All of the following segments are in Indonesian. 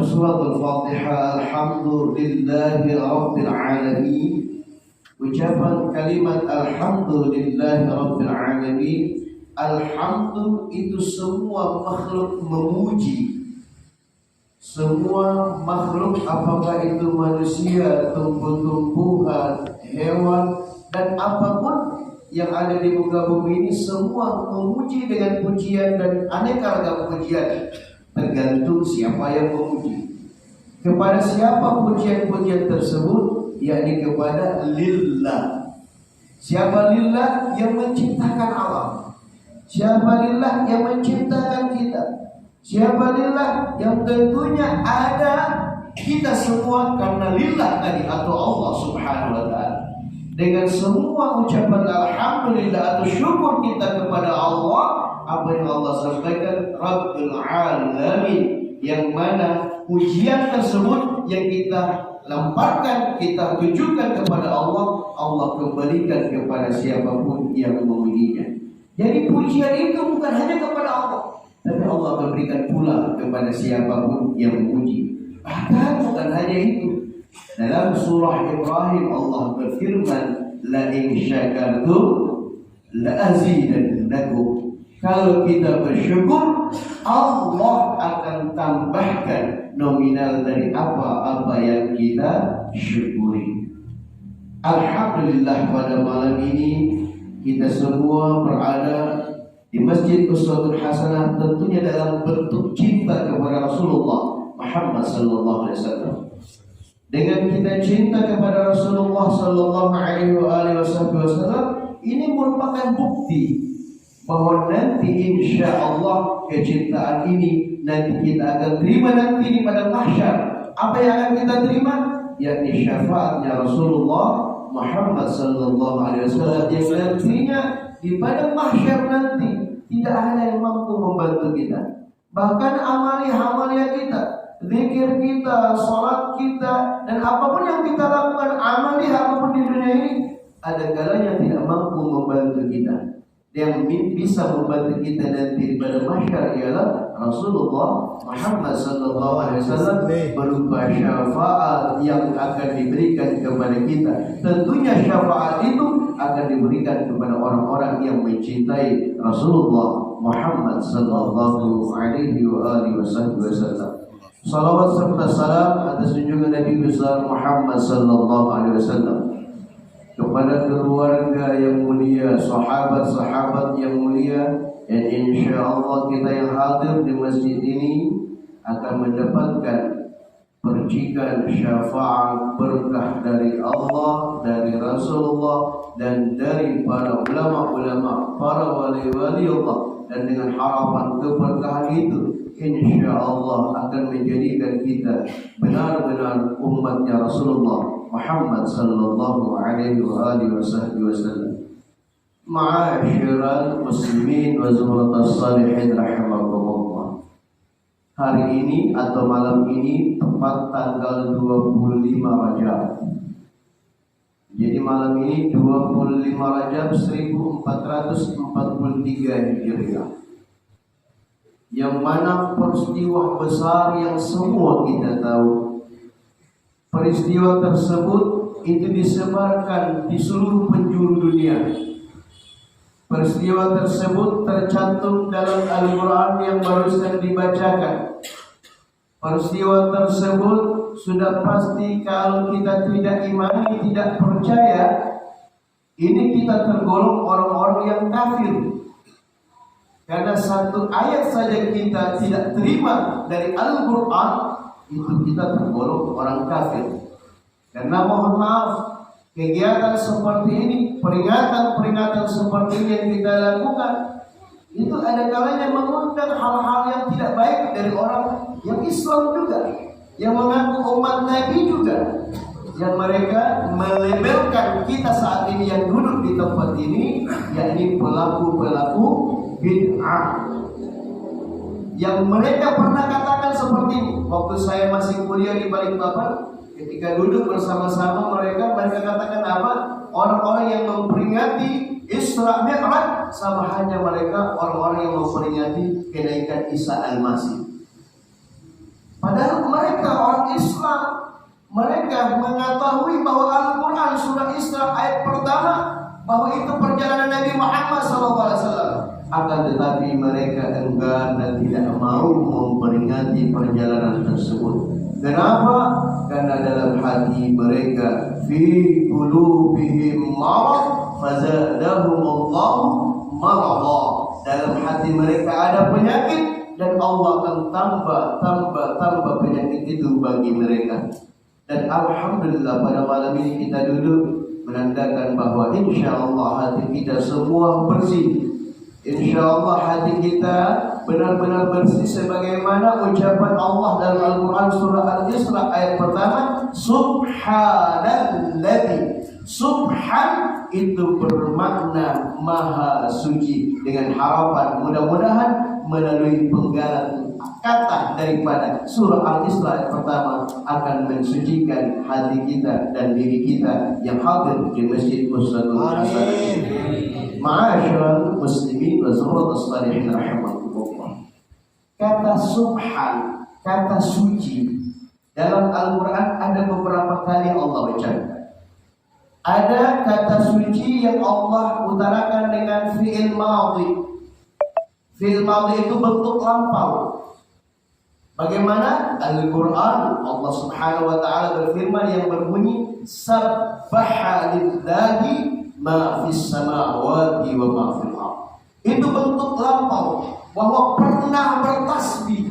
surat Al-Fatihah, Alhamdulillahi Rabbil Alamin. Ucapan kalimat Alhamdulillahi Rabbil Alamin. Alhamdulillah itu semua makhluk memuji. Semua makhluk, apakah itu manusia, tumbuh-tumbuhan, hewan, dan apapun yang ada di muka bumi ini, semua memuji dengan pujian dan aneka ragam pujian. Tergantung siapa yang memuji. Kepada siapa pujian-pujian tersebut? Yakni kepada lillah. Siapa lillah? Yang menciptakan alam. Siapa lillah? Yang menciptakan kita. Siapa lillah? Yang tentunya ada kita semua karena lillah tadi atau Allah Subhanahu wa ta'ala. Dengan semua ucapan alhamdulillah atau syukur kita kepada Allah, apa yang Allah sampaikan Rabbul Alamin, yang mana pujian tersebut yang kita lemparkan, kita tujukan kepada Allah, Allah kembalikan kepada siapapun yang memujinya. Jadi pujian itu bukan hanya kepada Allah, tapi Allah memberikan pula kepada siapapun yang memuji. Bahkan bukan hanya itu. Dalam surah Ibrahim Allah berfirman, la in syakartum la azidannakum. Kalau kita bersyukur, Allah akan tambahkan nominal dari apa-apa yang kita syukuri. Alhamdulillah, pada malam ini kita semua berada di Masjid Uswatun Hasanah, tentunya dalam bentuk cinta kepada Rasulullah Muhammad sallallahu alaihi wasallam. Dengan kita cinta kepada Rasulullah sallallahu alaihi wasallam, ini merupakan bukti bahwa nanti insya Allah kecintaan ini nanti kita akan terima nanti di padang mahsyar. Apa yang akan kita terima? Yakni syafaatnya Rasulullah Muhammad sallallahu alaihi wasallam, yang nantinya di padang mahsyar nanti tidak ada yang mampu membantu kita. Bahkan amalia kita, zikir kita, salat kita, dan apapun yang kita lakukan, amalia apapun di dunia ini, ada kalanya tidak mampu membantu kita. Yang bisa membantu kita nanti pada mahsyar ialah Rasulullah Muhammad sallallahu alaihi wasallam berupa syafaat yang akan diberikan kepada kita. Tentunya syafaat itu akan diberikan kepada orang-orang yang mencintai Rasulullah Muhammad sallallahu alaihi wasallam. Salawat serta salam atas junjungan Nabi besar Muhammad sallallahu alaihi wasallam, kepada keluarga yang mulia, sahabat-sahabat yang mulia, dan insya Allah kita yang hadir di masjid ini akan mendapatkan percikan syafaat berkah dari Allah, dari Rasulullah, dan dari para ulama-ulama, para wali-wali Allah. Dan dengan harapan keberkahan itu, insya Allah akan menjadikan kita benar-benar umatnya Rasulullah Muhammad sallallahu alaihi wasallam. Ma'asyiral muslimin wa zumratas salihin rahimakumullah. Hari ini atau malam ini tepat tanggal 25 Rajab. Jadi malam ini 25 Rajab 1443 Hijriah. Yang mana peristiwa besar yang semua kita tahu. Peristiwa tersebut itu disebarkan di seluruh penjuru dunia. Peristiwa tersebut tercantum dalam Al-Quran yang barusan dibacakan. Peristiwa tersebut sudah pasti kalau kita tidak imani, tidak percaya, ini kita tergolong orang-orang yang kafir. Karena satu ayat saja kita tidak terima dari Al-Quran, itu kita tergolong orang kafir. Karena mohon maaf, kegiatan seperti ini, peringatan-peringatan seperti ini yang kita lakukan, itu ada kalanya mengundang hal-hal yang tidak baik dari orang yang Islam juga, yang mengaku umat Nabi juga, yang mereka melabelkan kita saat ini yang duduk di tempat ini, yakni pelaku-pelaku bid'ah. Yang mereka pernah katakan seperti ini. Waktu saya masih kuliah di Balikpapan, ketika duduk bersama-sama mereka katakan apa? Orang-orang yang memperingati Isra Mi'raj sama hanya mereka orang-orang yang memperingati kenaikan Isa Al-Masih. Padahal Mereka orang Islam, mereka mengetahui bahwa Al-Quran surah Isra ayat pertama bahwa itu perjalanan Nabi Muhammad SAW. Akan tetapi mereka enggan dan tidak mau memperingati perjalanan tersebut. Kenapa? Karena dalam hati mereka fi qulubihim marad fazadahumullahu marada. Dalam hati mereka ada penyakit dan Allah akan tambah penyakit itu bagi mereka. Dan alhamdulillah pada malam ini kita duduk menandakan bahwa insyaallah hati kita semua bersih. InsyaAllah hati kita benar-benar bersih sebagaimana ucapan Allah dalam Al-Quran surah Al-Isra ayat pertama, Subhanalladzi. Subhan itu bermakna maha suci, dengan harapan mudah-mudahan melalui penggalan kata daripada surah Al-Isra ayat pertama akan mensucikan hati kita dan diri kita yang hadir di Masjid Ustadzul Hasan. Ma'asyiral muslimin wa zurratus salihin rahimakumullah. Kata subhan, kata suci dalam Al-Quran ada beberapa kali Allah ucapkan. Ada kata suci yang Allah utarakan dengan fi'il madhi. Fi'il madhi itu bentuk lampau. Bagaimana Al-Quran Allah Subhanahu wa taala berfirman yang berbunyi sabbaha lillahi ma fis samawati wa ma fil ardh. Itu bentuk lampau bahwa pernah bertasbih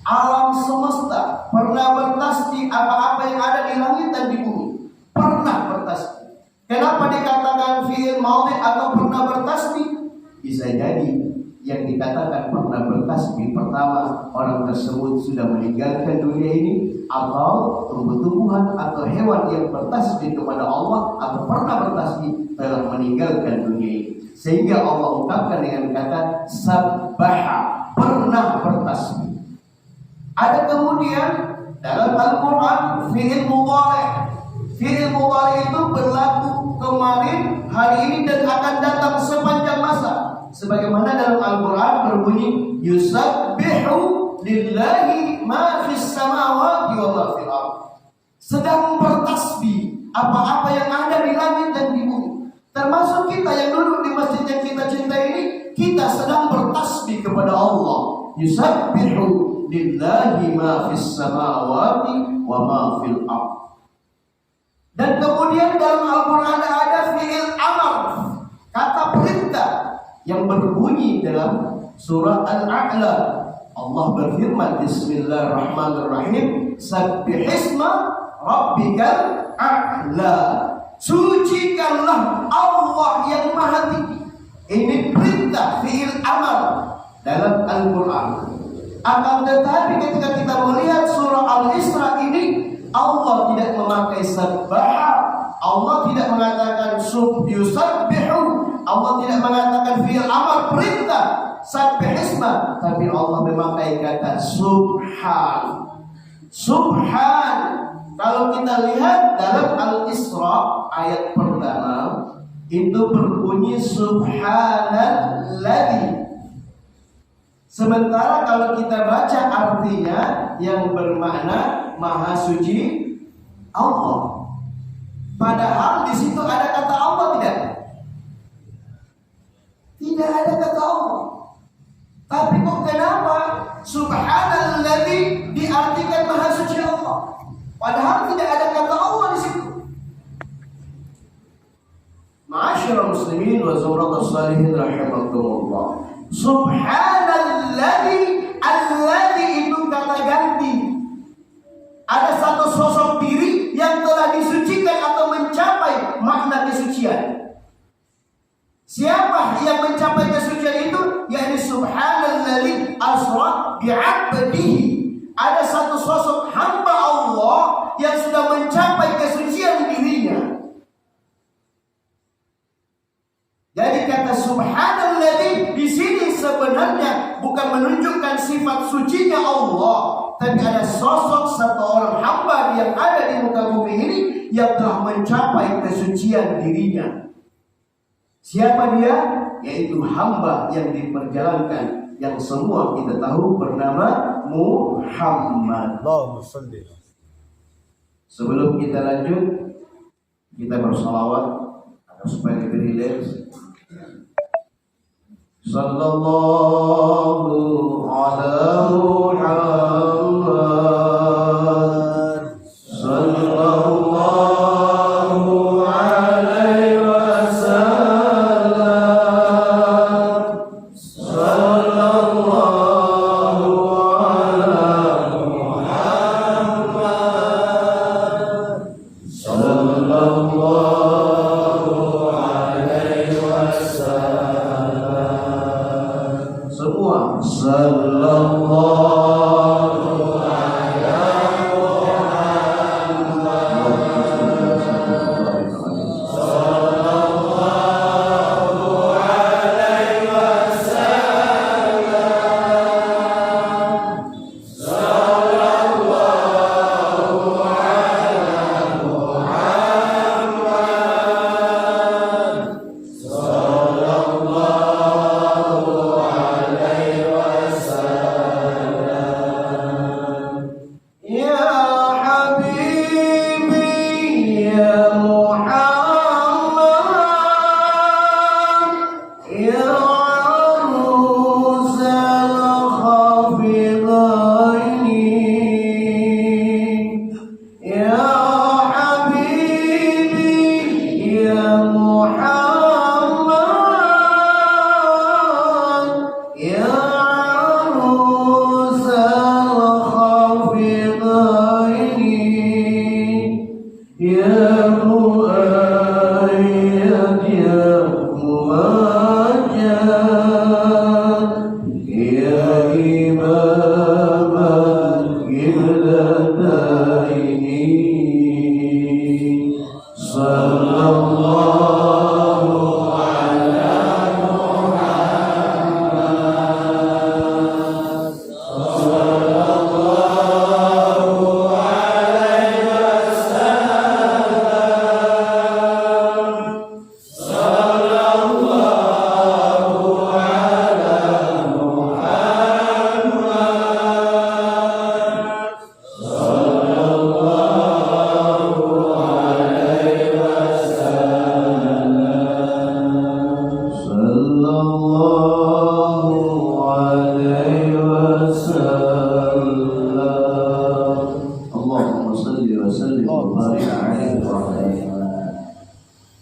alam semesta, pernah bertasbih apa-apa yang ada di langit dan di bumi, pernah bertasbih. Kenapa dikatakan fi'il madhi atau pernah bertasbih? Bisa jadi yang dikatakan pernah bertasbih pertama orang tersebut sudah meninggalkan dunia ini, atau tumbuh-tumbuhan atau hewan yang bertasbih kepada Allah atau pernah bertasbih telah meninggalkan dunia ini. Sehingga Allah ungkapkan dengan kata sabbaha, pernah bertasbih. Ada kemudian dalam Al-Quran fi'il mudhari'. Fi'il mudhari' itu berlaku kemarin, hari ini dan akan datang sepanjang masa. Sebagaimana dalam Al-Quran berbunyi yusabbihu lillahi ma fis samawati wa ma fil ardh. Sedang bertasbih apa-apa yang ada di langit dan di bumi. Termasuk kita yang duduk di masjid yang kita cintai ini, kita sedang bertasbih kepada Allah. Yusabbihu lillahi ma fis samawati wa ma fil ardh. Dan kemudian dalam Al-Quran ada fi'il amar, kata perintah yang berbunyi dalam surah Al-A'la. Allah berfirman bismillahirrahmanirrahim, sabbihisma rabbikal a'la. Sucikanlah Allah yang maha tinggi. Ini perintah fi'il amar dalam Al-Quran. Akan tetapi ketika kita melihat surah Al-Isra ini, Allah tidak memakai sabbaha, Allah tidak mengatakan yusabbihu, Allah tidak mengatakan fi'il amar perintah sabbihisma, tapi Allah memakai kata subhan. Subhan, kalau kita lihat dalam Al-Isra ayat pertama itu berbunyi subhanalladzi. Sementara kalau kita baca artinya yang bermakna maha suci Allah. Padahal di situ ada kata Allah tidak? Tidak ada kata Allah. Tapi kok kenapa subhanalladzi diartikan maha suci Allah? Padahal tidak ada kata Allah di situ. Ma'asyiral muslimin wa zumratus salihin rahimakumullah. Subhanalladzi, alladzi itu kata ganti. Ada satu sosok diri yang telah disucikan atau mencapai makna kesucian. Siapa yang mencapai kesucian itu? Yakni subhanalladzi asra bi'abdihi. Ada satu sosok hamba Allah yang sudah mencapai kesucian dirinya. Jadi kata subhanalladzi di sini sebenarnya bukan menunjukkan sifat sucinya Allah, tapi ada sosok satu orang hamba yang ada di muka bumi ini yang telah mencapai kesucian dirinya. Siapa dia? Yaitu hamba yang diperjalankan, yang semua kita tahu bernama Muhammad. Allahumma salli. Sebelum kita lanjut, kita bersalawat agar supaya lebih rileks. Sallallahu ala Muhammad. Sallallahu alaihi wasallam. Sallallahu ala Muhammad. Sallallahu alaihi wasallam. Semua sallallahu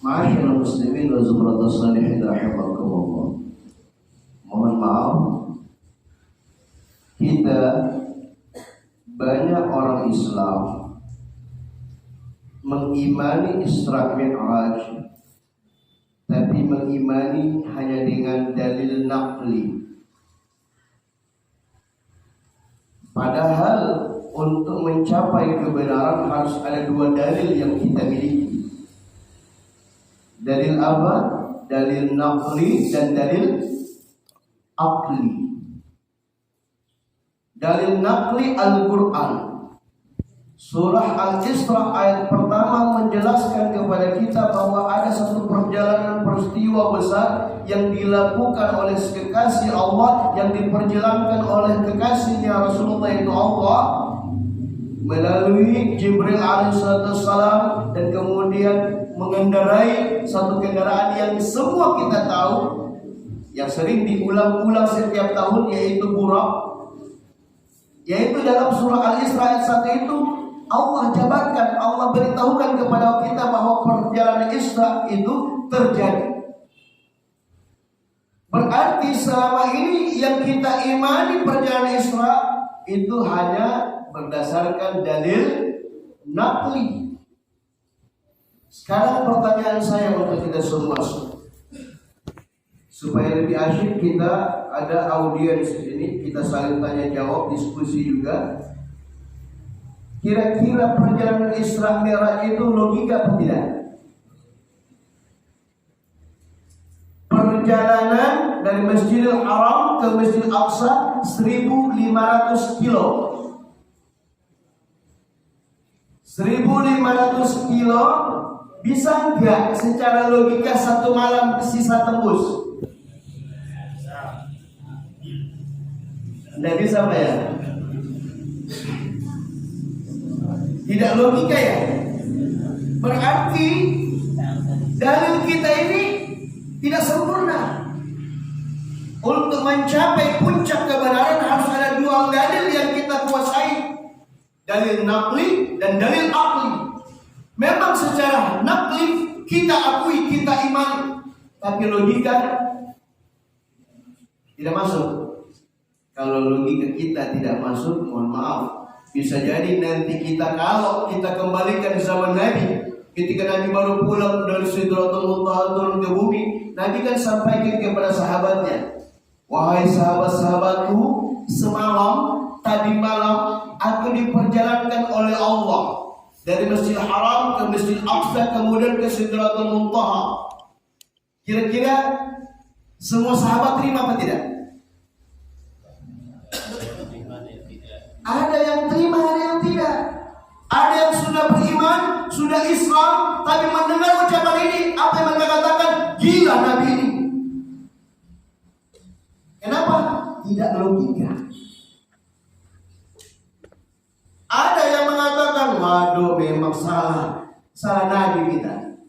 Ma'asyiral muslimin wa zumratus salihin rahimakumullah. Mohon maaf, kita banyak orang Islam mengimani Isra Mi'raj, tapi mengimani hanya dengan dalil naqli. Padahal untuk mencapai kebenaran harus ada dua dalil yang kita miliki. Dalil apa? Dalil naqli dan dalil aqli. Dalil naqli Al-Quran. Surah Al-Isra ayat pertama menjelaskan kepada kita bahwa ada satu perjalanan peristiwa besar yang dilakukan oleh kekasih Allah, yang diperjalankan oleh kekasihnya Rasulullah itu Allah melalui Jibril alaihissalam, dan kemudian mengendarai satu kendaraan yang semua kita tahu, yang sering diulang-ulang setiap tahun, yaitu Burak. Yaitu dalam surah Al-Isra ayat 1 itu Allah jabarkan, Allah beritahukan kepada kita bahwa perjalanan Isra itu terjadi. Berarti selama ini yang kita imani perjalanan Isra itu hanya berdasarkan dalil naqli. Sekarang pertanyaan saya untuk kita semua, supaya lebih asyik, kita ada audiens di sini, kita saling tanya jawab, diskusi juga. Kira-kira perjalanan Isra Mi'raj itu logika atau tidak? Perjalanan dari Masjidil Haram ke Masjidil Aqsa 1.500 kilo. 1.500 kilo bisa enggak secara logika satu malam sisa tembus? Enggak bisa, Pak ya? Tidak logika ya? Berarti dalil kita ini tidak sempurna. Untuk mencapai puncak kebenaran harus ada dua dalil yang kita kuasai. Dalil naqli dan dalil aqli. Memang secara naqli kita akui, kita imani, tapi logika tidak masuk. Kalau logika kita tidak masuk, mohon maaf, bisa jadi nanti kalau kita kembalikan zaman Nabi, ketika Nabi baru pulang dari Sidratul Muntaha turun ke bumi, Nabi kan sampaikan kepada sahabatnya, wahai sahabat-sahabatku, semalam, tadi malam aku diperjalankan oleh Allah dari Masjidil Haram ke Masjid Aqsa, kemudian ke Sidratul Muntaha. Kira-kira semua sahabat terima apa tidak? Ada yang terima, ada yang tidak. Ada yang sudah beriman, sudah Islam, tapi mendengar ucapan ini, apa yang mereka katakan? Gila Nabi ini. Kenapa? Tidak logika. Ada yang mengatakan, waduh memang salah Nabi kita.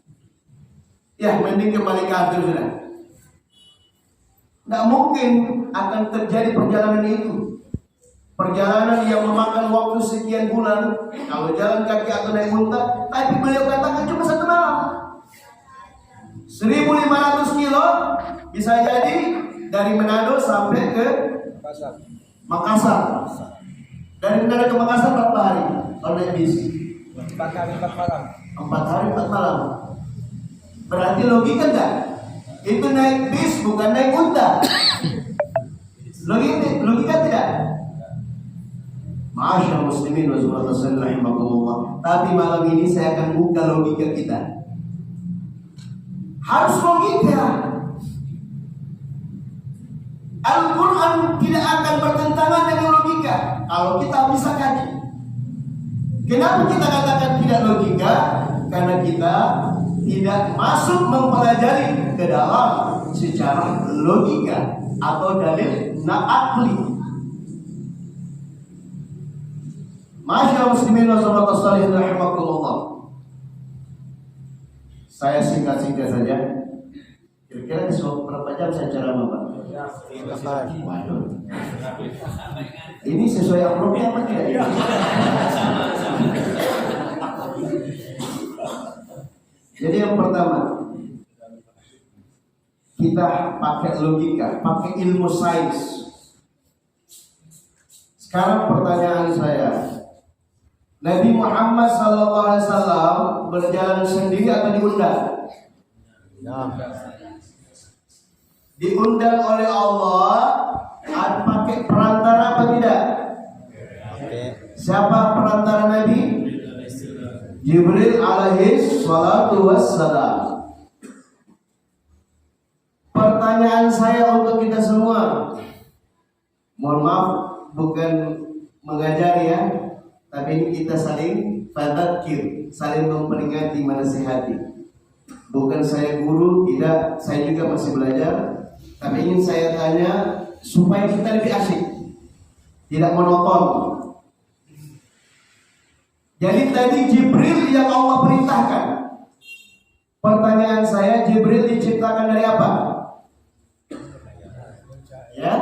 Ya, mending kembali kafir sudah. Tidak mungkin akan terjadi perjalanan itu. Perjalanan yang memakan waktu sekian bulan, kalau jalan kaki atau naik unta, tapi beliau katakan cuma 1 malam. 1.500 kilo bisa jadi dari Manado sampai ke Makassar. Dari Manado ke Makassar berapa hari? Kalau naik bis 4 hari 4 malam. 4 hari 4 malam. Berarti logika enggak? Itu naik bis bukan naik unta. Logika tidak? Ma'asyar muslimin wa subhanallahi rahimakumullah. Tapi malam ini saya akan buka logika kita. Harus logika. Al-Quran tidak akan bertentangan dengan logika kalau kita bisa kaji. Kenapa kita katakan tidak logika? Karena kita tidak masuk mempelajari ke dalam secara logika atau dalil naqli. Masyaallah muslimin wa sallallahu rahimakumullah. Saya singkat-singkat saja. Kira-kira berapa jam saya ceramah, Pak? Waduh. Ini sesuai amplopnya apa tidak? Jadi yang pertama, kita pakai logika, pakai ilmu sains. Sekarang pertanyaan saya, Nabi Muhammad SAW berjalan sendiri atau diundang? Diundang oleh Allah, ada pakai perantara apa tidak? Siapa perantara Nabi? Jibril alaihi salatu wassalam. Pertanyaan saya untuk kita semua, mohon maaf bukan mengajari ya, tapi ini kita saling fadzakir, saling memperingati, menasihati. Bukan saya guru, tidak, saya juga masih belajar. Tapi ingin saya tanya supaya kita lebih asik, tidak monoton. Jadi tadi Jibril yang Allah perintahkan. Pertanyaan saya, Jibril diciptakan dari apa? Ya?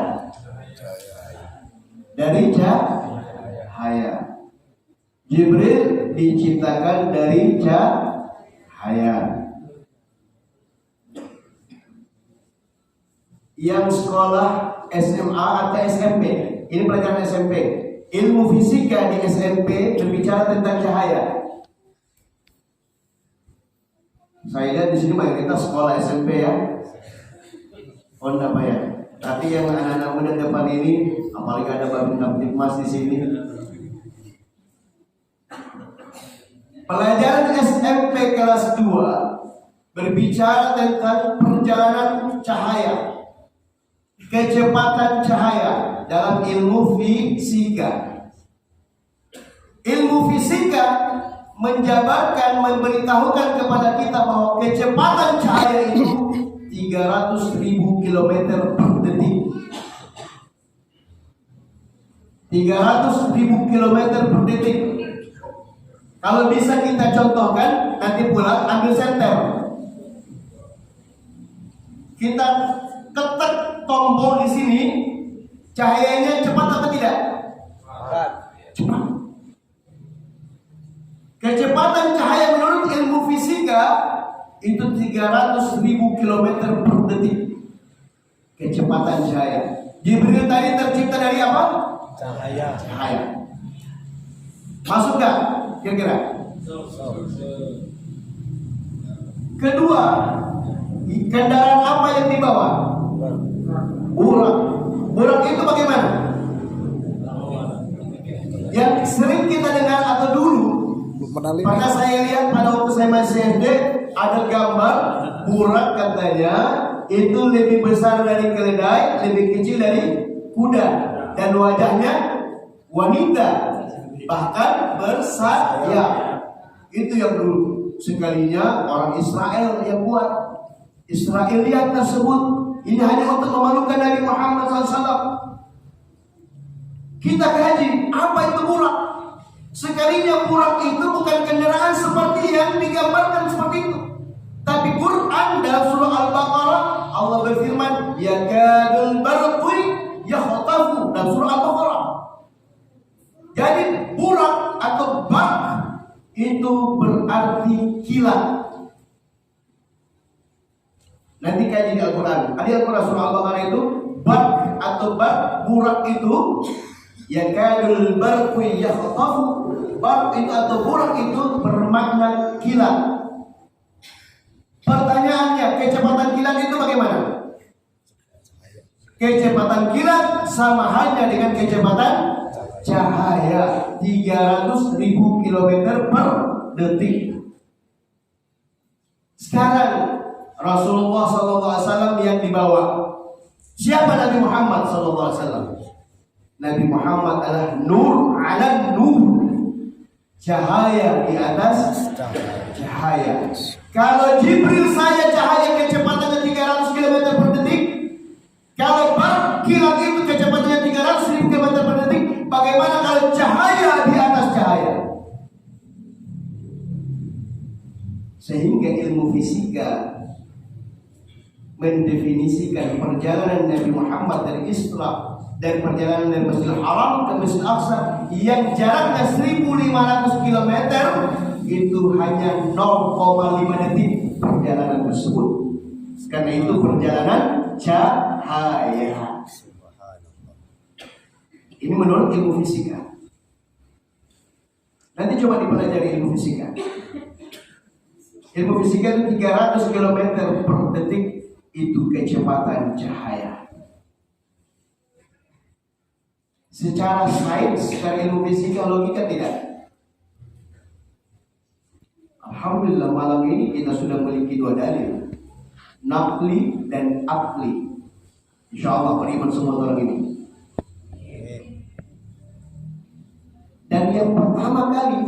Dari cahaya. Jibril diciptakan dari cahaya. Yang sekolah SMA atau SMP, ini pelajaran SMP. Ilmu fisika di SMP berbicara tentang cahaya. Saya lihat di sini mayoritas sekolah SMP ya. Oh enggak Pak ya. Tapi yang anak-anak muda depan ini, apalagi ada Babin Kaptipmas di sini. Pelajaran SMP kelas 2 berbicara tentang perjalanan cahaya, kecepatan cahaya dalam ilmu fisika. Ilmu fisika menjabarkan, memberitahukan kepada kita bahwa kecepatan cahaya itu 300.000 km per detik. 300.000 km per detik. Kalau bisa kita contohkan, nanti pulang ambil senter. Kita ketek tombol di sini, cahayanya cepat apa tidak? Cepat. Kecepatan cahaya menurut ilmu fisika itu 300.000 km per detik. Kecepatan cahaya. Jibril tadi tercipta dari apa? Cahaya. Masuk gak? Kira-kira. Kedua, kendaraan apa yang dibawa? Burak. Burak itu bagaimana? Yang sering kita dengar atau dulu pernah saya lihat pada waktu saya masih SD, ada gambar burak katanya itu lebih besar dari keledai, lebih kecil dari kuda, dan wajahnya wanita, bahkan bersayap. Itu yang dulu. Sekalinya orang Israel yang buat. Israeliat tersebut ini hanya untuk memalukan Nabi Muhammad SAW. Kita kaji apa itu burak. Sekalinya burak itu bukan kendaraan seperti yang digambarkan seperti itu. Tapi Quran dalam surah Al-Baqarah Allah berfirman, yakadul barqi yakhtafu, dalam surah Al-Baqarah. Jadi burak atau barq itu berarti kilat. Nanti kaji di Al-Quran. Ada Al-Quran surah Al-Baqarah itu barq atau barq, burak itu yakadul barqi yakhtafu. Barq itu atau burak itu bermakna kilat. Pertanyaannya, kecepatan kilat itu bagaimana? Kecepatan kilat sama halnya dengan kecepatan cahaya, 300.000 km per detik. Sekarang Rasulullah SAW yang dibawa. Siapa Nabi Muhammad SAW? Nabi Muhammad adalah nur ala nur, cahaya di atas cahaya. Kalau Jibril saya cahaya kecepatannya 300 km per detik, kalau kilat itu kecepatannya 300.000 km per detik, bagaimana kalau cahaya di atas cahaya? Sehingga ilmu fisika mendefinisikan perjalanan Nabi Muhammad dari Isra, dari perjalanan dari Masjidil Haram ke Masjidil Aqsa yang jaraknya 1.500 km itu hanya 0,5 detik perjalanan tersebut. Karena itu perjalanan cahaya. Ini menurut ilmu fisika. Nanti coba dipelajari ilmu fisika. Ilmu fisika itu 300 km per detik itu kecepatan cahaya. Secara sains, secara ilmu fisika, logika tidak. Alhamdulillah malam ini kita sudah memiliki 2 dalil, naqli dan aqli. Insyaallah beriman semua orang ini. Dan yang pertama kali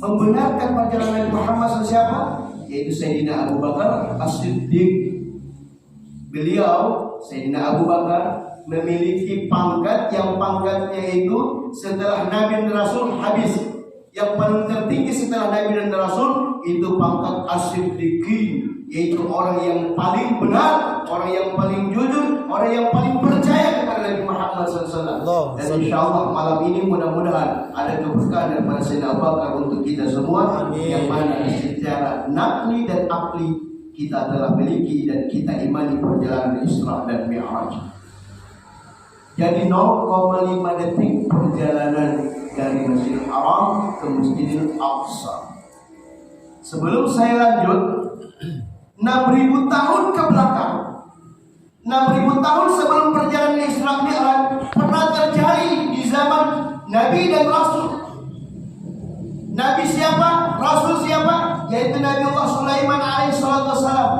membenarkan perjalanan Muhammad SAW siapa? Yaitu Sayyidina Abu Bakar As-Siddiq. Beliau, Sayyidina Abu Bakar, memiliki pangkat yang pangkatnya itu setelah Nabi dan Rasul habis. Yang paling tertinggi setelah Nabi dan Rasul itu pangkat As-Siddiqi, yaitu orang yang paling benar, orang yang paling jujur, orang yang paling percaya kepada Nabi Muhammad SAW. Dan insyaallah malam ini mudah-mudahan ada keberkahan daripada Sayyidina Abu Bakar untuk kita semua. Amin. Yang mana secara naqli dan aqli kita telah miliki dan kita imani perjalanan Isra dan Mi'raj. Jadi 0,5 detik perjalanan dari Masjidil Haram ke Masjidil Aqsa. Sebelum saya lanjut, 6.000 tahun ke belakang, 6.000 tahun sebelum perjalanan Isra Mi'raj pernah terjadi di zaman Nabi dan Rasul. Nabi siapa? Rasul siapa? Yaitu Nabi Allah Sulaiman alaihissalam.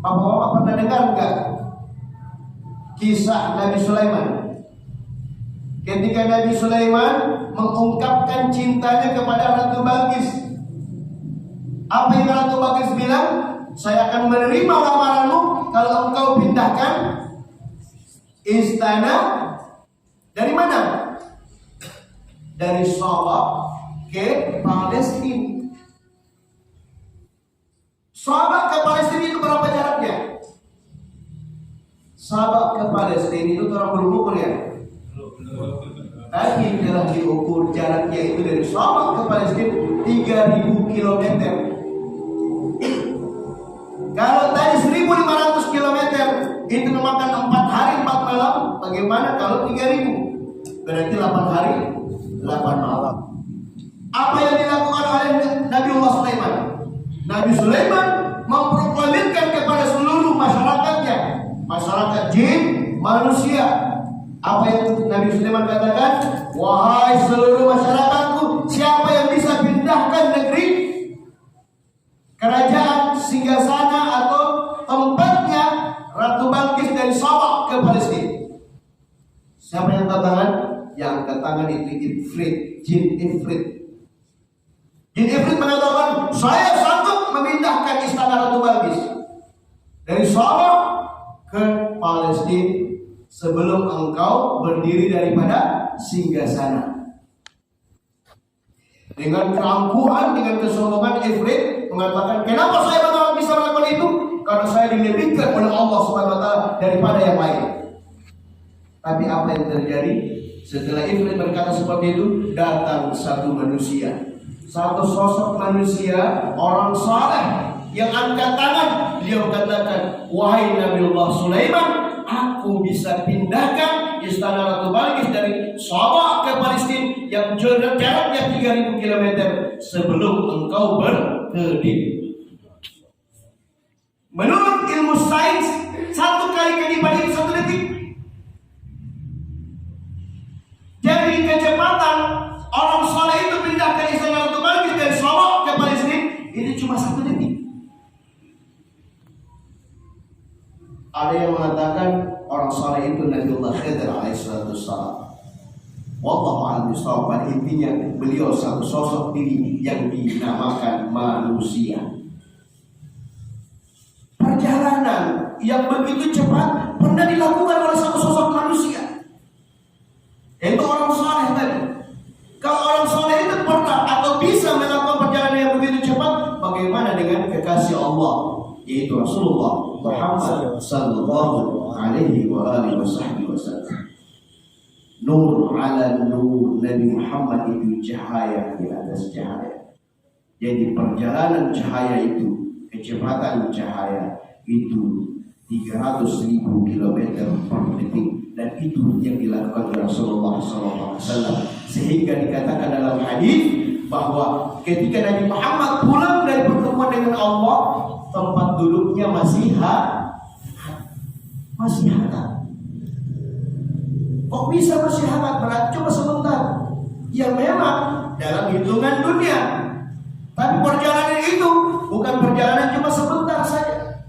Bapak-bapak pernah dengar enggak kisah Nabi Sulaiman? Ketika Nabi Sulaiman mengungkapkan cintanya kepada Ratu Balqis, apa yang Ratu Balqis bilang? Saya akan menerima lamaranmu kalau engkau pindahkan istana dari mana? dari Sabah ke Palestina. Sabah ke Palestina itu berapa jaraknya? Sabah ke Palestina itu orang berukur ya. Tadi telah diukur jaraknya itu dari Sabah ke Palestina 3.000 km. Kalau tadi 1.500 km itu memakan 4 hari 4 malam. Bagaimana kalau 3.000? Berarti 8 hari 8 malam. Apa yang dilakukan oleh Nabiullah Sulaiman? Nabi Sulaiman memproklamirkan kepada seluruh masyarakatnya, masyarakat jin, manusia. Apa yang Nabi Sulaiman katakan? Wahai seluruh masyarakatku, siapa yang bisa pindahkan negeri, kerajaan, singgasana atau tempatnya Ratu Balkis dari Sabah ke Palestina? Siapa yang angkat tangan? Yang angkat tangan itu Ifrit, jin Ifrit. Jin Ifrit mengatakan, saya sanggup memindahkan istana Ratu Balkis dari Sabah ke Palestina sebelum engkau berdiri daripada singgasana. Dengan keangkuhan, dengan kesombongan, Ifrit mengatakan, kenapa saya bisa melakukan itu? Karena saya dilebihkan oleh Allah SWT daripada yang lain. Tapi apa yang terjadi? Setelah Ifrit berkata seperti itu, datang satu manusia, satu sosok manusia, orang saleh yang angkat tangan. Dia katakan, wahai Nabiullah Sulaiman, aku bisa pindahkan istana Ratu Balkis dari Sabah ke Palestina yang jaraknya 3.000 km sebelum engkau berdiri. Menurut ilmu sains, satu kali kedipan itu 1 detik. Jadi kecepatan orang saleh itu pindahkan istana Ratu Balkis dari Sabah ke Palestina itu cuma 1 detik. Ada yang mengatakan orang saleh itu Nabiullah Khidir alaihissalam. Wallahu a'lam bishawab. Pada intinya beliau satu sosok diri yang dinamakan manusia. Perjalanan yang begitu cepat pernah dilakukan oleh satu sosok manusia, yaitu orang saleh tadi. Kalau orang saleh itu pernah atau bisa melakukan perjalanan yang begitu cepat, bagaimana dengan kekasih Allah, yaitu Rasulullah Muhammad sallallahu alaihi wa alihi wasallam. Nur ala nur, Nabi Muhammad itu cahaya di atas cahaya. Jadi perjalanan cahaya itu, kecepatan cahaya itu 300.000 km per detik, dan itu yang dilakukan oleh Rasulullah SAW. Sehingga dikatakan dalam hadis bahwa ketika Nabi Muhammad pulang dari pertemuan dengan Allah, tempat duduknya masih hangat. Kok bisa masih hangat? Berarti cuma sebentar. Ya memang dalam hitungan dunia. Tapi perjalanan itu bukan perjalanan cuma sebentar saja,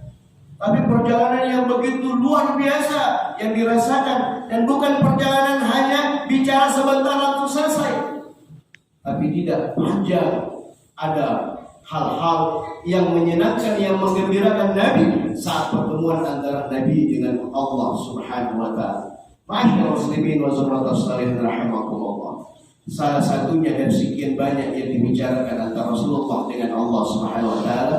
tapi perjalanan yang begitu luar biasa yang dirasakan. Dan bukan perjalanan hanya bicara sebentar langsung selesai, tapi tidak, panjang. Ada hal-hal yang menyenangkan, yang menggembirakan Nabi saat pertemuan antara Nabi dengan Allah Subhanahu wa ta'ala. Ma'asyiral muslimin wa zurratus salihin rahimakumullah. Salah satunya dari sekian banyak yang dibicarakan antara Rasulullah dengan Allah Subhanahu wa ta'ala,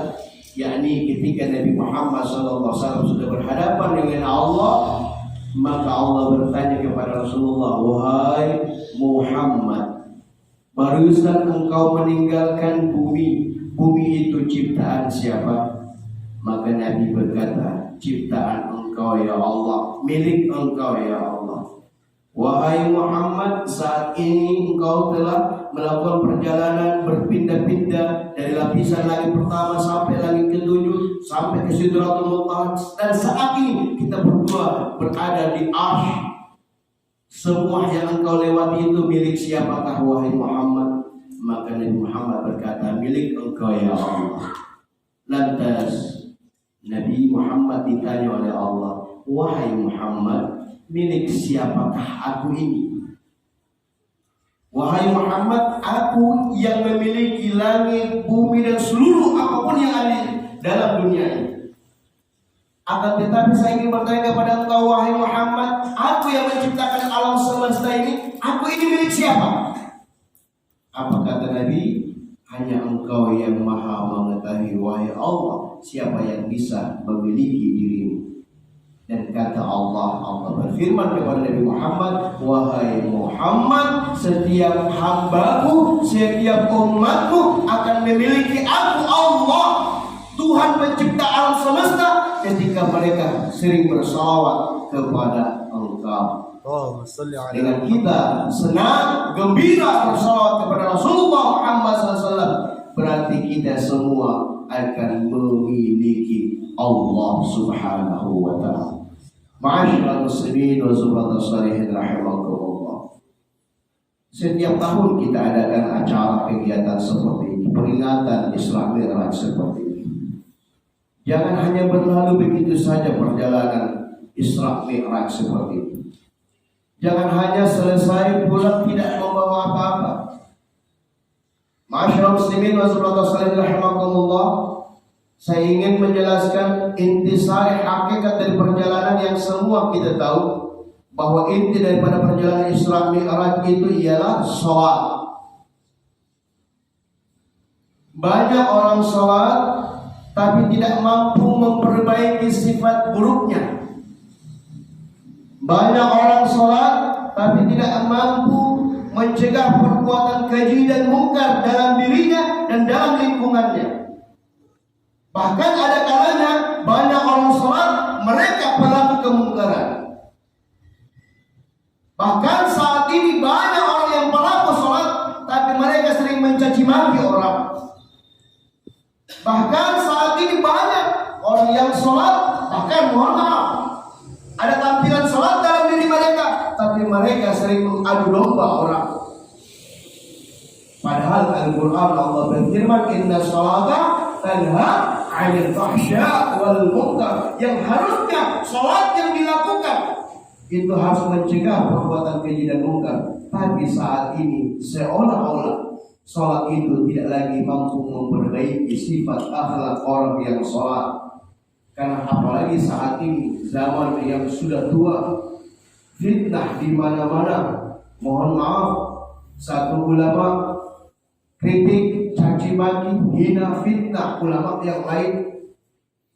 yakni ketika Nabi Muhammad SAW sudah berhadapan dengan Allah, maka Allah bertanya kepada Rasulullah, wahai Muhammad, barusan engkau meninggalkan bumi. Bumi itu ciptaan siapa? Maka Nabi berkata, ciptaan engkau ya Allah, milik engkau ya Allah. Wahai Muhammad, saat ini engkau telah melakukan perjalanan berpindah-pindah dari lapisan langit pertama sampai langit ke-7, sampai ke Sidratul Muntaha, dan saat ini kita berdua berada di Arsy. Semua yang engkau lewati itu milik siapakah wahai Muhammad? Maka Nabi Muhammad berkata, milik engkau ya Allah. Lantas Nabi Muhammad ditanya oleh Allah, wahai Muhammad, milik siapakah aku ini? Wahai Muhammad, aku yang memiliki langit, bumi, dan seluruh apapun yang ada dalam dunia ini. Akan tetapi saya ingin bertanya kepada engkau, wahai Muhammad, aku yang menciptakan alam semesta ini, aku ini milik siapa? Apa kata Nabi? Hanya Engkau yang maha mengetahui, wahai Allah, siapa yang bisa memiliki dirimu. Dan kata Allah berfirman kepada Nabi Muhammad, wahai Muhammad, setiap hambaku, setiap umatku akan memiliki aku Allah, Tuhan pencipta alam semesta, ketika mereka sering bersalawat kepada Engkau. Dengan kita senang, gembira bersalawat kepada Rasulullah Muhammad SAW, berarti kita semua akan memiliki Allah Subhanahu wa Ta'ala. Ma'asyiral muslimin wa zumratus shalihin rahimakumullah. Setiap tahun kita adakan acara kegiatan seperti ini, peringatan Isra Mi'raj seperti ini. Jangan hanya berlalu begitu saja perjalanan Isra Mi'raj seperti ini. Jangan hanya selesai pulang tidak membawa apa-apa. Ma'asyiral muslimin wa zumratus shalihin rahimakumullah. Saya ingin menjelaskan intisari hakikat dari perjalanan yang semua kita tahu, bahwa inti daripada perjalanan Isra Mi'raj itu ialah sholat. Banyak orang sholat tapi tidak mampu memperbaiki sifat buruknya. Banyak orang sholat tapi tidak mampu mencegah perbuatan keji dan mungkar dalam dirinya dan dalam lingkungannya. Bahkan ada kalanya banyak orang sholat, mereka pelaku kemungkaran. Bahkan saat ini banyak orang yang pelaku sholat, tapi mereka sering mencaci maki orang. Bahkan saat ini banyak orang yang sholat, bahkan mohon maaf, ada tampilan sholat dalam diri mereka, tapi mereka sering mengadu domba orang. Padahal Al-Quran Allah berfirman, inna sholata tanha 'anil fahsya wal munkar. Yang harusnya sholat yang dilakukan itu harus mencegah perbuatan keji dan munkar. Tapi saat ini seolah-olah sholat itu tidak lagi mampu memperbaiki sifat akhlak orang yang sholat. Karena apalagi saat ini zaman yang sudah tua, fitnah di mana-mana. Mohon maaf, satu ulama kritik, caci maki, hina, fitnah ulama yang lain.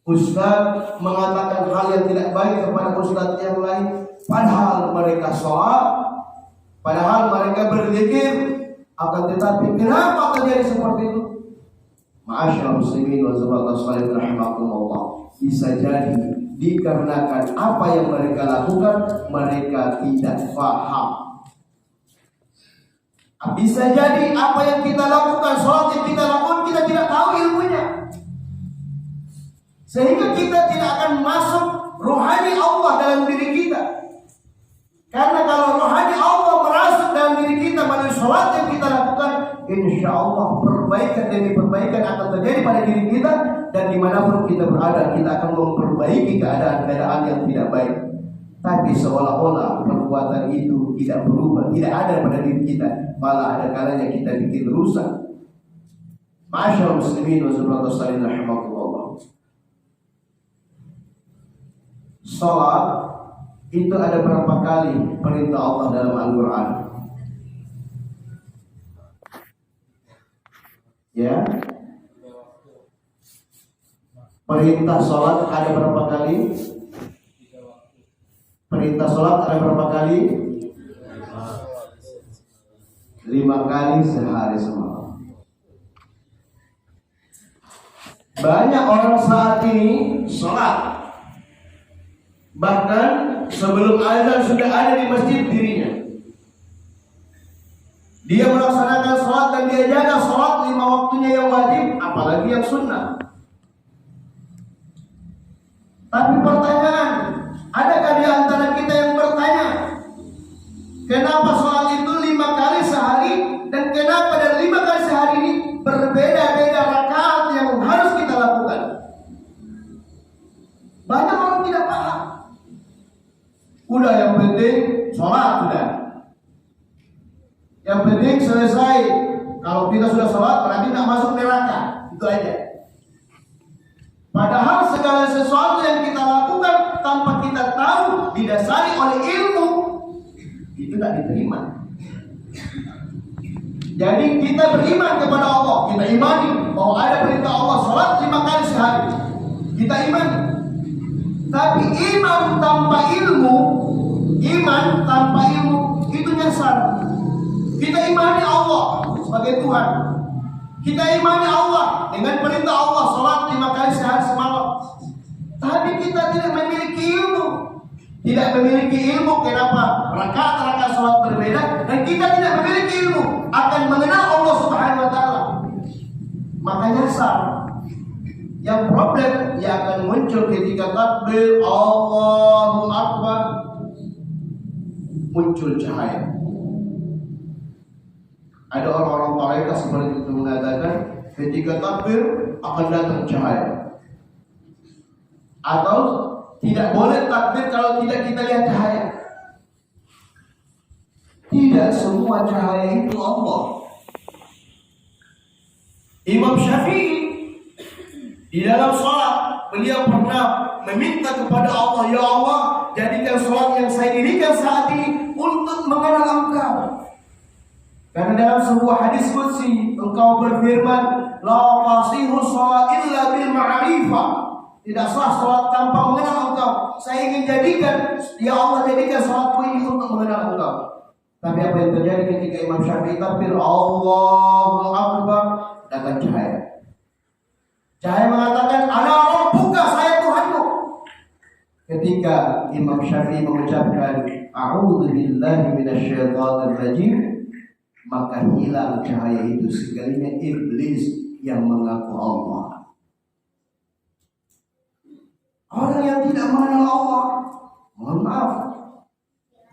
Ustaz mengatakan hal yang tidak baik kepada ustaz yang lain, padahal mereka sholat, padahal mereka berzikir. Akan tetapi kenapa terjadi seperti itu? Ma'asyiral muslimin wa zumratus shalihin rahimakumullah. Bisa jadi dikarenakan apa yang mereka lakukan, mereka tidak faham. Bisa jadi apa yang kita lakukan, sholat yang kita lakukan, kita tidak tahu ilmunya, sehingga kita tidak akan masuk rohani Allah dalam diri kita. Karena kalau rohani Allah merasuk dalam diri kita melalui sholat yang kita lakukan, insya Allah perbaikan demi perbaikan akan terjadi pada diri kita. Dan dimanapun kita berada, kita akan memperbaiki keadaan-keadaan yang tidak baik. Tapi seolah-olah perbuatan itu tidak berubah, tidak ada pada diri kita, malah ada kalanya kita bikin rusak. Ma'asyiral muslimin wa zumratus shalihin rahimakumullah. Salat itu ada berapa kali perintah Allah dalam Al-Quran? Ya, perintah salat ada berapa kali? Perintah sholat ada berapa kali? 5 kali sehari semalam. Banyak orang saat ini sholat, bahkan sebelum azan sudah ada di masjid dirinya. Dia melaksanakan sholat dan dia jaga sholat 5 waktunya yang wajib, apalagi yang sunnah. Tapi pertanyaan, adakah di antara kita yang bertanya, kenapa sholat itu 5 kali sehari, dan kenapa dari 5 kali sehari ini berbeda-beda rakaat yang harus kita lakukan? Banyak orang tidak paham. Udah yang penting sholat sudah. Yang penting selesai. Kalau kita sudah sholat berarti tidak masuk neraka. Itu aja. Padahal segala sesuatu yang kita lakukan tanpa kita tahu, didasari oleh ilmu, itu tidak diterima. Jadi kita beriman kepada Allah, kita imani bahwa ada perintah Allah salat 5 kali sehari. Kita imani. Tapi iman tanpa ilmu itu nyasar. Kita imani Allah sebagai Tuhan. Kita imani Allah dengan perintah Allah salat 5 kali sehari semalam. Tapi kita tidak memiliki ilmu. Tidak memiliki ilmu kenapa rakaat-rakaat salat berbeda, dan kita tidak memiliki ilmu akan mengenal Allah Subhanahu wa taala. Maka nyasar. Yang problem yang akan muncul ketika takbir Allahu Akbar, muncul cahaya. Ada orang-orang tarekat seperti itu mengatakan ketika takbir akan datang cahaya. Atau tidak boleh takbir kalau tidak kita lihat cahaya. Tidak semua cahaya itu Allah. Imam Syafi'i di dalam sholat beliau pernah meminta kepada Allah, ya Allah, jadikan sholat yang saya dirikan saat ini untuk mengenal Engkau. Karena dalam sebuah hadis qudsi Engkau berfirman, la tasihu sholat illa bil ma'rifah. Tidak sah sholat tanpa mengenal Engkau. Saya ingin jadikan, ya Allah, jadikan sholatku ini untuk mengenal Engkau. Tapi apa yang terjadi ketika Imam Syafi'i takbir Allahu Akbar, datang cahaya. Cahaya mengatakan, ana rabbuka, saya Tuhanmu. Ketika Imam Syafi'i mengucapkan a'udzu billahi minasyaitonir rajim, maka hilang cahaya itu. Sekalinya iblis yang mengaku Allah. Orang yang tidak mengenal Allah, mohon maaf,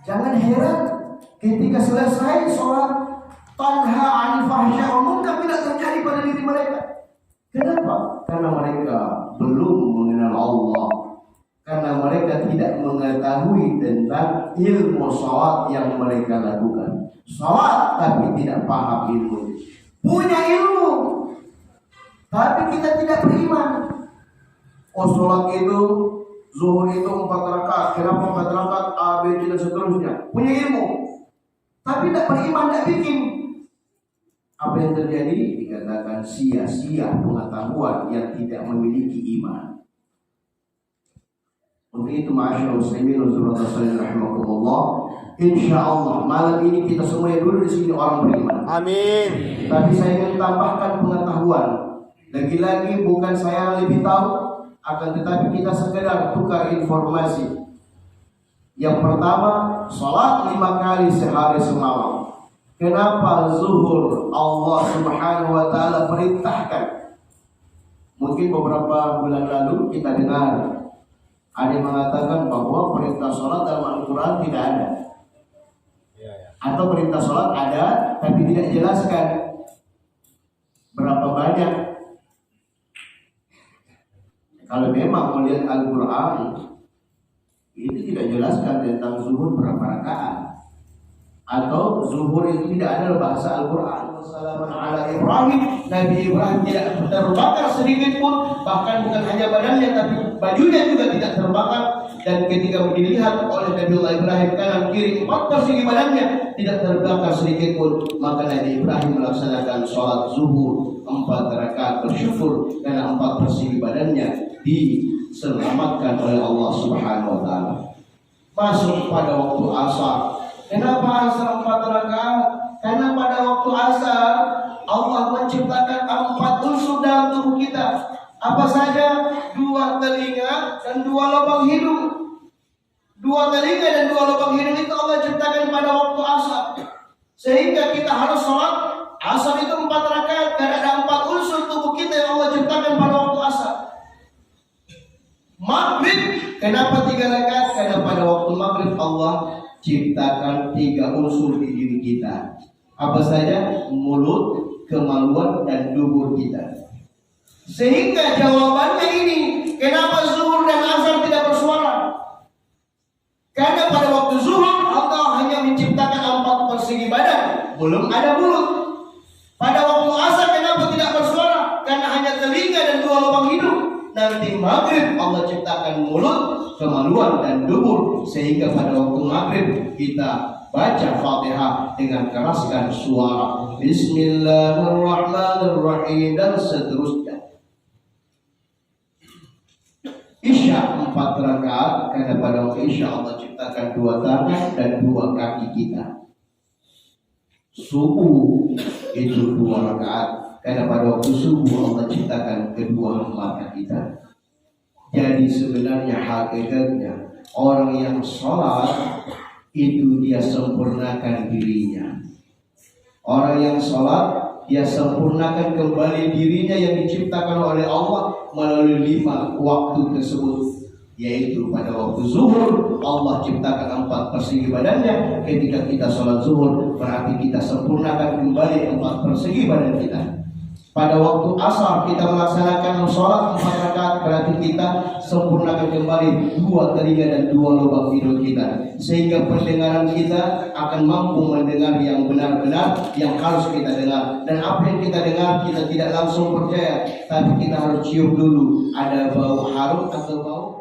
jangan heran ketika selesai sholat tanha 'anil fahsya wal munkar tidak terjadi pada diri mereka. Kenapa? Karena mereka belum mengenal Allah. Karena mereka tidak mengetahui tentang ilmu sholat yang mereka lakukan. Sholat tapi tidak paham ilmu. Punya ilmu tapi kita tidak beriman. Oh, sholat itu zuhur itu 4 rakaat. Kenapa 4 rakaat? A, B, C dan seterusnya. Punya ilmu tapi tidak beriman, tidak bikin. Apa yang terjadi? Dikatakan sia-sia pengetahuan yang tidak memiliki iman. Untuk itu ma'asyiral muslimin wa rahimakumullah, insyaallah malam ini kita semua yang duduk di sini orang beriman. Amin. Tapi saya ingin tambahkan pengetahuan. Lagi-lagi bukan saya lebih tahu, akan tetapi kita sekedar tukar informasi. Yang pertama, salat 5 kali sehari semalam. Kenapa zuhur Allah Subhanahu wa taala perintahkan? Mungkin beberapa bulan lalu kita dengar ada yang mengatakan bahwa perintah sholat dalam Al-Quran tidak ada. Atau perintah sholat ada tapi tidak dijelaskan berapa banyak. Kalau memang melihat Al-Quran itu tidak jelaskan tentang zuhur berapa rakaat, atau zuhur itu tidak ada bahasa Al-Quran. Wassalamu ala Ibrahim, Nabi Ibrahim tidak terbakar sedikit pun, bahkan bukan hanya badannya tapi bajunya juga tidak terbakar. Dan ketika dilihat oleh Nabi Ibrahim kanan kiri 4 persegi badannya tidak terbakar sedikit pun, maka Nabi Ibrahim melaksanakan sholat zuhur 4 rakaat bersyukur karena 4 persegi badannya diselamatkan oleh Allah Subhanahu wa taala. Masuk pada waktu asar. Kenapa asar 4 rakaat? Karena pada waktu asar Allah menciptakan 4 unsur dalam tubuh kita. Apa saja? 2 telinga dan 2 lubang hidung. 2 telinga dan 2 lubang hidung itu Allah ciptakan pada waktu asar. Sehingga kita harus sholat asar itu 4 rakaat karena ada 4 unsur tubuh kita yang Allah ciptakan pada waktu asar. Maghrib, kenapa 3 rakaat? Karena pada waktu maghrib Allah ciptakan 3 unsur di diri kita. Apa saja? Mulut, kemaluan, dan dubur kita. Sehingga jawabannya ini, kenapa zuhur dan asar tidak bersuara? Karena pada waktu zuhur Allah hanya menciptakan 4 persegi badan, belum ada mulut. Pada waktu asar kenapa tidak bersuara? Karena hanya telinga dan 2 lubang hidung. Nanti maghrib Allah ciptakan mulut, kemaluan, dan dubur. Sehingga pada waktu maghrib kita baca Fatihah dengan keraskan suara, Bismillahirrahmanirrahim, dan seterusnya. Isya 4 rakaat, karena pada waktu Isya Allah ciptakan 2 tangan dan 2 kaki kita. Subuh itu 2 rakaat, karena pada waktu subuh Allah ciptakan kedua mata kita. Jadi sebenarnya hakikatnya orang yang sholat itu dia sempurnakan dirinya. Orang yang sholat dia sempurnakan kembali dirinya yang diciptakan oleh Allah melalui 5 waktu tersebut, yaitu pada waktu zuhur Allah ciptakan 4 persegi badannya. Ketika kita sholat zuhur berarti kita sempurnakan kembali 4 persegi badan kita. Pada waktu asar kita melaksanakan sholat 4 rakaat, berarti kita sempurnakan kembali 2 telinga dan 2 lubang hidung kita, sehingga pendengaran kita akan mampu mendengar yang benar-benar yang harus kita dengar. Dan apa yang kita dengar kita tidak langsung percaya, tapi kita harus cium dulu ada bau harum atau bau